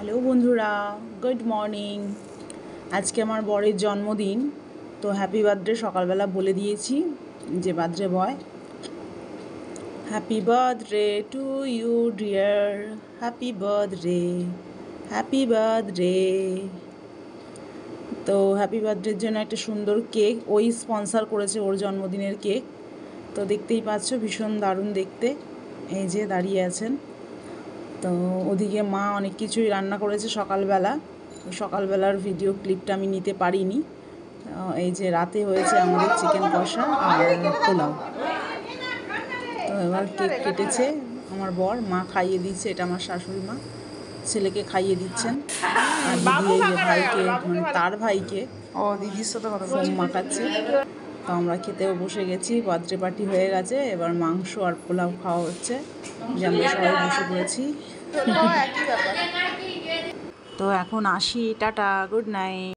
Hello বন্ধুরা, good morning. আজকে আমার বরের জন্মদিন, তো হ্যাপি বার্থডে সকালবেলা বলে দিয়েছি যে birthday boy. Happy birthday to you dear, happy birthday, happy birthday. তো হ্যাপি বার্থডের জন্য একটা সুন্দর কেক ওই স্পন্সর করেছে, ওর জন্মদিনের কেক। তো দেখতেই পাচ্ছ ভীষণ দারুণ দেখতে, এই যে দাঁড়িয়ে আছেন। তো ওদিকে মা অনেক কিছুই রান্না করেছে সকালবেলা, সকালবেলার ভিডিও ক্লিপটা আমি নিতে পারিনি। এই যে রাতে হয়েছে আমাদের চিকেন কষা আর পোলাও। তো এবার কেক কেটেছে আমার বর, মা খাইয়ে দিচ্ছে, এটা আমার শাশুড়ি মা ছেলেকে খাইয়ে দিচ্ছেন। আর দিদি এই যে ভাইকে, মানে তার ভাইকে দিদির সাথে কথা ফোম মাখাচ্ছে। তো আমরা খেতেও বসে গেছি, বার্থডে পার্টি হয়ে গেছে, এবার মাংস আর পোলাও খাওয়া হচ্ছে, যে আমরা সবাই বসে পড়েছি। তো এখন আসি, টাটা, গুড নাইট।